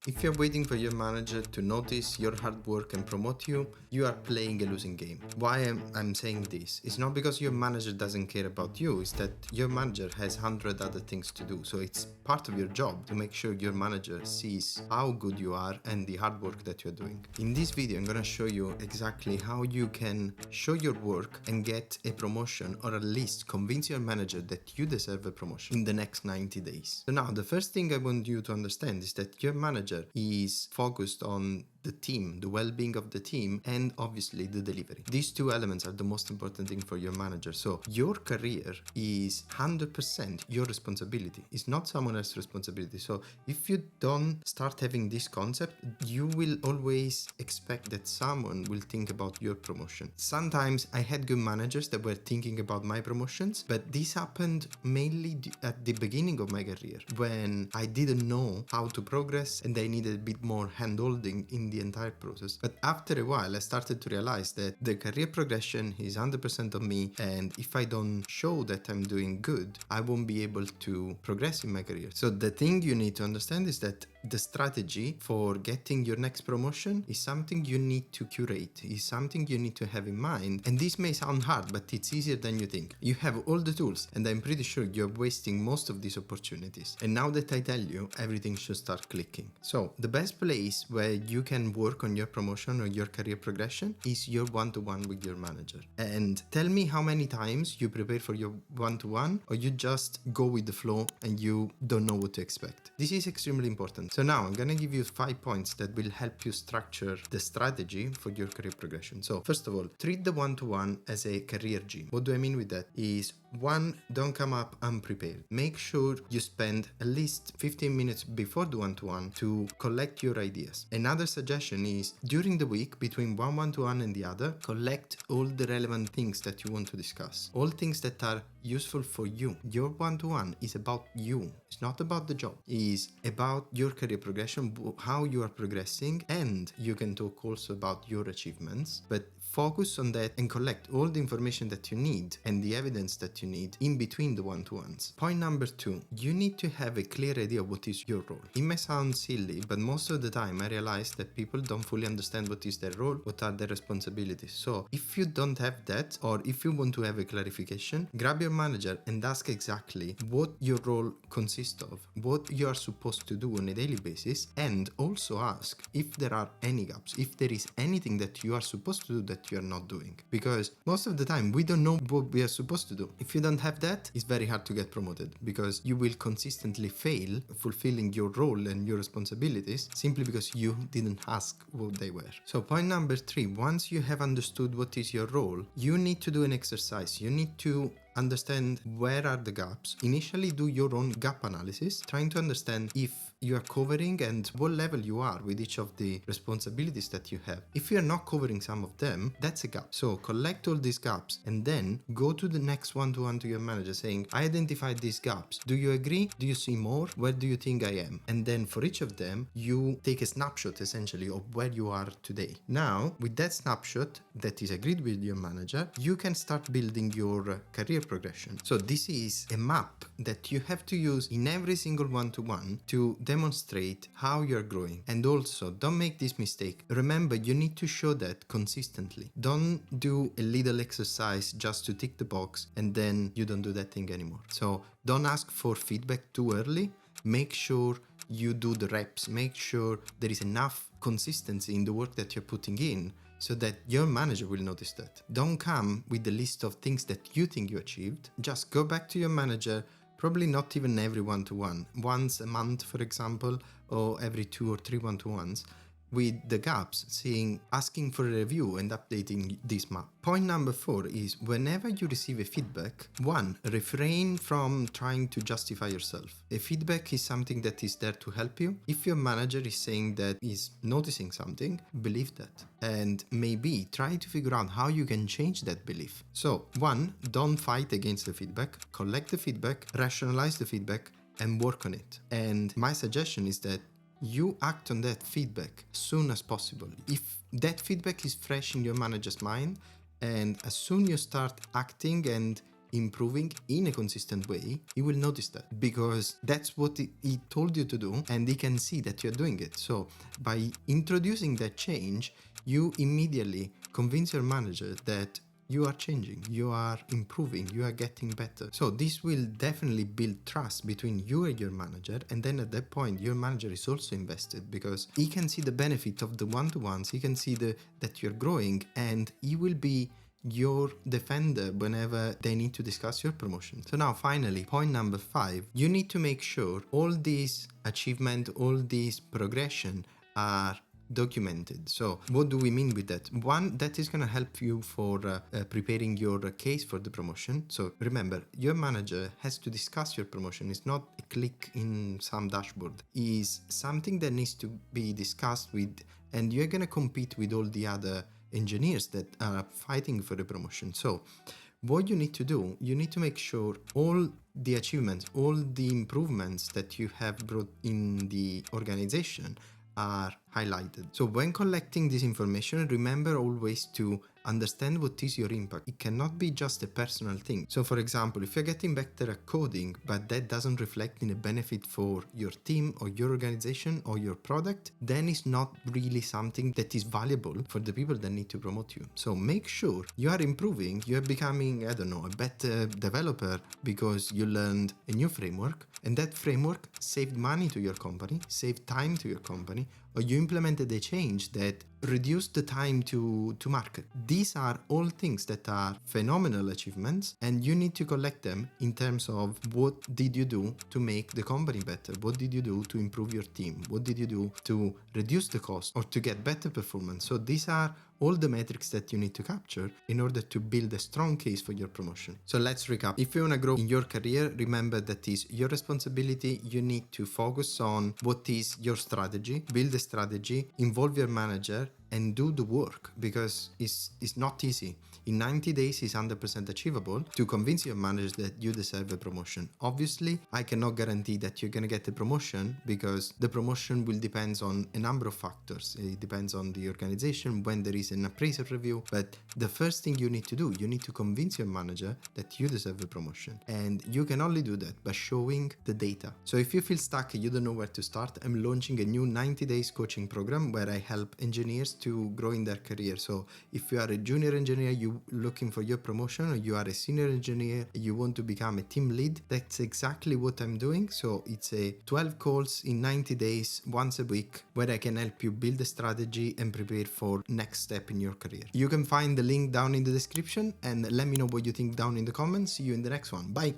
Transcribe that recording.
If you're waiting for your manager to notice your hard work and promote you, you are playing a losing game. Why I'm saying this? It's not because your manager doesn't care about you, it's that your manager has 100 other things to do. So it's part of your job to make sure your manager sees how good you are and the hard work that you're doing. In this video, I'm gonna show you exactly how you can show your work and get a promotion, or at least convince your manager that you deserve a promotion in the next 90 days. So now, the first thing I want you to understand is that your manager is focused on the team, the well-being of the team, and obviously the delivery. These two elements are the most important thing for your manager. So your career is 100% your responsibility. It's not someone else's responsibility. So if you don't start having this concept, you will always expect that someone will think about your promotion. Sometimes I had good managers that were thinking about my promotions, but this happened mainly at the beginning of my career, when I didn't know how to progress and I needed a bit more hand-holding in the entire process. But after a while, I started to realize that the career progression is 100% of me, and if I don't show that I'm doing good, I won't be able to progress in my career. So the thing you need to understand is that the strategy for getting your next promotion is something you need to curate, is something you need to have in mind. And this may sound hard, but it's easier than you think. You have all the tools, and I'm pretty sure you're wasting most of these opportunities. And now that I tell you, everything should start clicking. So the best place where you can work on your promotion or your career progression is your one-to-one with your manager. And tell me how many times you prepare for your one-to-one, or you just go with the flow and you don't know what to expect. This is extremely important. So now I'm gonna give you 5 points that will help you structure the strategy for your career progression. So first of all, treat the one-to-one as a career gym. What do I mean with that? Is one, don't come up unprepared. Make sure you spend at least 15 minutes before the one-to-one to collect your ideas. Another suggestion is, during the week between one one-to-one and the other, collect all the relevant things that you want to discuss. All things that are useful for you. Your one-to-one is about you. It's not about the job. It's about your career progression, how you are progressing, and you can talk also about your achievements, but focus on that and collect all the information that you need and the evidence that you need in between the one-to-ones. Point number 2, you need to have a clear idea of what is your role. It may sound silly, but most of the time I realize that people don't fully understand what is their role, what are their responsibilities. So if you don't have that, or if you want to have a clarification, grab your manager and ask exactly what your role consists of, what you are supposed to do on a daily basis, and also ask if there are any gaps, if there is anything that you are supposed to do that you are not doing. Because most of the time we don't know what we are supposed to do. If you don't have that, it's very hard to get promoted, because you will consistently fail fulfilling your role and your responsibilities simply because you didn't ask what they were. So point number 3, once you have understood what is your role, you need to do an exercise. You need to understand where are the gaps. Initially do your own gap analysis, trying to understand if you are covering and what level you are with each of the responsibilities that you have. If you are not covering some of them, that's a gap. So collect all these gaps and then go to the next one-to-one to your manager saying, I identified these gaps. Do you agree? Do you see more? Where do you think I am? And then for each of them, you take a snapshot essentially of where you are today. Now, with that snapshot that is agreed with your manager, you can start building your career progression. So this is a map that you have to use in every single one-to-one to demonstrate how you're growing. And also, don't make this mistake. Remember, you need to show that consistently. Don't do a little exercise just to tick the box and then you don't do that thing anymore. So don't ask for feedback too early. Make sure you do the reps. Make sure there is enough consistency in the work that you're putting in, so that your manager will notice that. Don't come with the list of things that you think you achieved. Just go back to your manager, probably not even every one-to-one, once a month, for example, or every 2 or 3 one-to-ones, with the gaps, asking for a review and updating this map. Point number 4 is, whenever you receive a feedback, 1, refrain from trying to justify yourself. A feedback is something that is there to help you. If your manager is saying that he's noticing something, believe that. And maybe try to figure out how you can change that belief. So 1, don't fight against the feedback. Collect the feedback, rationalize the feedback, and work on it. And my suggestion is that you act on that feedback as soon as possible. If that feedback is fresh in your manager's mind, and as soon you start acting and improving in a consistent way, he will notice that, because that's what he told you to do, and he can see that you're doing it. So by introducing that change, you immediately convince your manager that you are changing, you are improving, you are getting better. So this will definitely build trust between you and your manager, and then at that point your manager is also invested, because he can see the benefit of the one-to-ones, he can see that you're growing, and he will be your defender whenever they need to discuss your promotion. So now finally, point number 5, you need to make sure all these achievement, all these progression are documented. So what do we mean with that? One, that is going to help you for preparing your case for the promotion. So remember, your manager has to discuss your promotion. It's not a click in some dashboard. It's something that needs to be discussed with, and you're going to compete with all the other engineers that are fighting for the promotion. So what you need to do, you need to make sure all the achievements, all the improvements that you have brought in the organization are highlighted. So when collecting this information, remember always to understand what is your impact. It cannot be just a personal thing. So for example, if you're getting better at coding, but that doesn't reflect in a benefit for your team or your organization or your product, then it's not really something that is valuable for the people that need to promote you. So make sure you are improving, you are becoming, I don't know, a better developer because you learned a new framework, and that framework saved money to your company, saved time to your company, or you implemented a change that reduced the time to market. These are all things that are phenomenal achievements, and you need to collect them in terms of what did you do to make the company better? What did you do to improve your team? What did you do to reduce the cost or to get better performance? So these are all the metrics that you need to capture in order to build a strong case for your promotion. So let's recap. If you want to grow in your career, remember that is your responsibility. You need to focus on what is your strategy, build a strategy, involve your manager, and do the work, because it's not easy. In 90 days is 100% achievable to convince your manager that you deserve a promotion. Obviously, I cannot guarantee that you're going to get a promotion, because the promotion will depend on a number of factors. It depends on the organization, when there is an appraisal review. But the first thing you need to do, you need to convince your manager that you deserve a promotion. And you can only do that by showing the data. So if you feel stuck and you don't know where to start, I'm launching a new 90 days coaching program where I help engineers to grow in their career. So if you are a junior engineer, you looking for your promotion, or you are a senior engineer, you want to become a team lead, that's exactly what I'm doing. So it's a 12 calls in 90 days, once a week, where I can help you build a strategy and prepare for next step in your career. You can find the link down in the description, and let me know what you think down in the comments. See you in the next one. Bye.